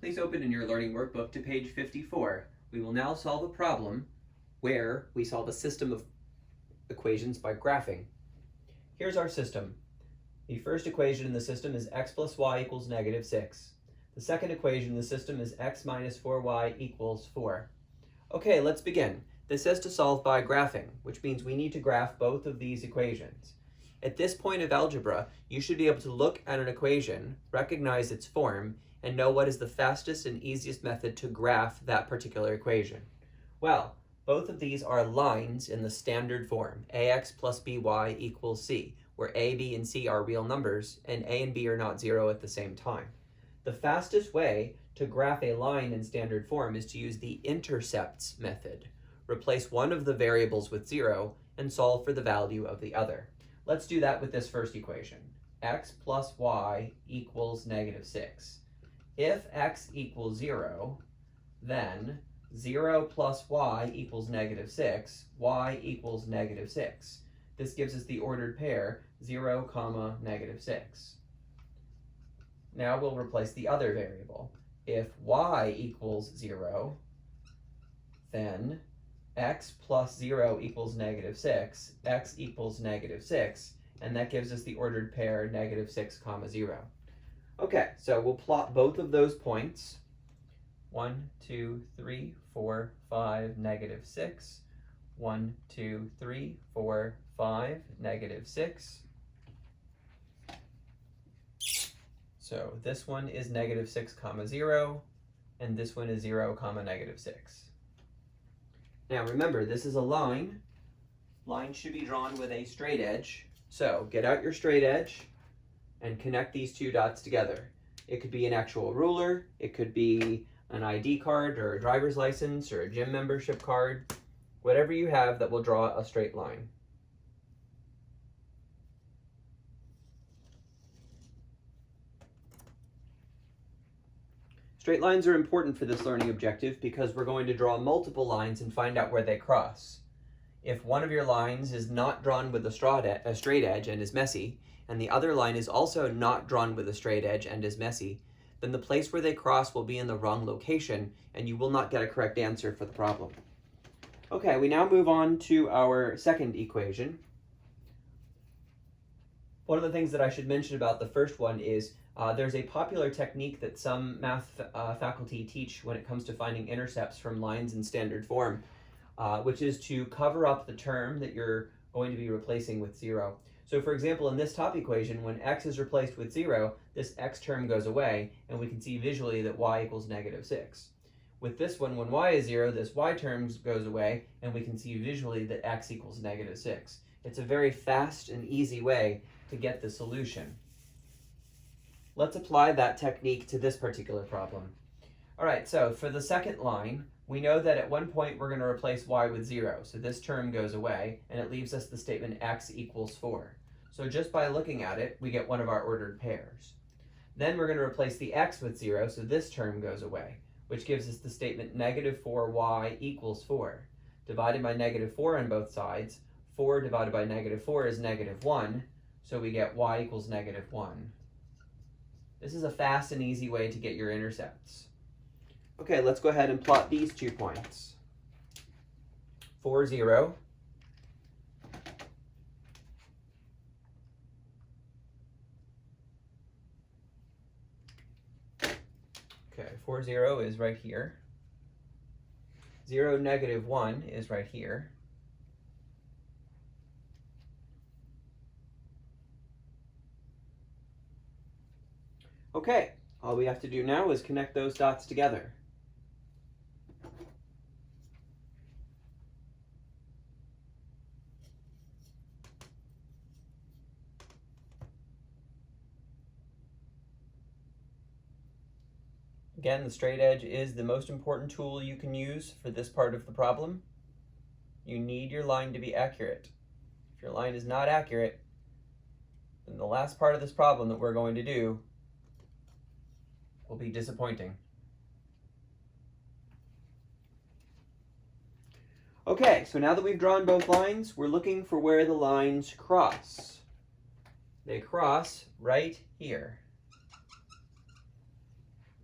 Please open in your learning workbook to page 54. We will now solve a problem where we solve a system of equations by graphing. Here's our system. The first equation in the system is x plus y equals -6. The second equation in the system is x minus 4y equals 4. Okay, let's begin. This says to solve by graphing, which means we need to graph both of these equations. At this point of algebra, you should be able to look at an equation, recognize its form, and know what is the fastest and easiest method to graph that particular equation. Well, both of these are lines in the standard form, ax plus by equals c, where a, b, and c are real numbers, and a and b are not zero at the same time. The fastest way to graph a line in standard form is to use the intercepts method. Replace one of the variables with 0 and solve for the value of the other. Let's do that with this first equation. X plus y equals -6. If x equals 0, then 0 plus y equals -6, y equals -6. This gives us the ordered pair 0, -6. Now we'll replace the other variable. If y equals 0, then x plus 0 equals -6, x equals -6, and that gives us the ordered pair -6, 0. Okay, so we'll plot both of those points. 1, 2, 3, 4, 5, -6. 1, 2, 3, 4, 5, -6. So this one is -6, 0, and this one is 0, -6. Now remember, this is a line. Lines should be drawn with a straight edge. So get out your straight edge and connect these two dots together. It could be an actual ruler, it could be an ID card or a driver's license or a gym membership card, whatever you have that will draw a straight line. Straight lines are important for this learning objective because we're going to draw multiple lines and find out where they cross. If one of your lines is not drawn with a straight edge and is messy, and the other line is also not drawn with a straight edge and is messy, then the place where they cross will be in the wrong location and you will not get a correct answer for the problem. Okay, we now move on to our second equation. One of the things that I should mention about the first one is there's a popular technique that some math faculty teach when it comes to finding intercepts from lines in standard form, which is to cover up the term that you're going to be replacing with 0. So for example, in this top equation, when x is replaced with 0, this x term goes away, and we can see visually that y equals -6. With this one, when y is 0, this y term goes away, and we can see visually that x equals -6. It's a very fast and easy way to get the solution. Let's apply that technique to this particular problem. All right, so for the second line, we know that at one point we're going to replace y with 0, so this term goes away, and it leaves us the statement x equals 4. So just by looking at it, we get one of our ordered pairs. Then we're going to replace the x with 0, so this term goes away, which gives us the statement -4y equals 4. Divided by -4 on both sides, 4 divided by -4 is -1, so we get y equals -1. This is a fast and easy way to get your intercepts. Okay, let's go ahead and plot these 2 points. 4, 0. Okay, 4, 0 is right here. 0, -1 is right here. Okay, all we have to do now is connect those dots together. Again, the straight edge is the most important tool you can use for this part of the problem. You need your line to be accurate. If your line is not accurate, then the last part of this problem that we're going to do will be disappointing. Okay, so now that we've drawn both lines, we're looking for where the lines cross. They cross right here.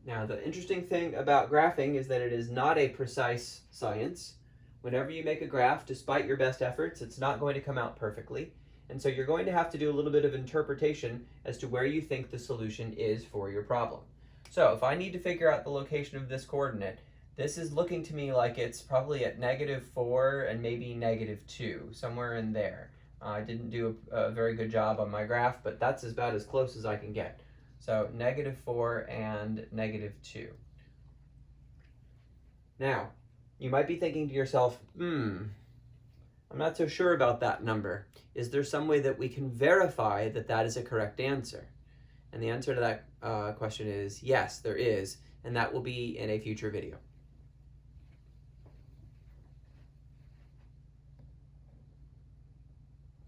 Now, the interesting thing about graphing is that it is not a precise science. Whenever you make a graph, despite your best efforts, it's not going to come out perfectly. And so you're going to have to do a little bit of interpretation as to where you think the solution is for your problem. So if I need to figure out the location of this coordinate, this is looking to me like it's probably at -4 and maybe -2, somewhere in there. I didn't do a very good job on my graph, but that's about as close as I can get. So -4 and -2. Now, you might be thinking to yourself, I'm not so sure about that number. Is there some way that we can verify that that is a correct answer? And the answer to that question is yes, there is, and that will be in a future video.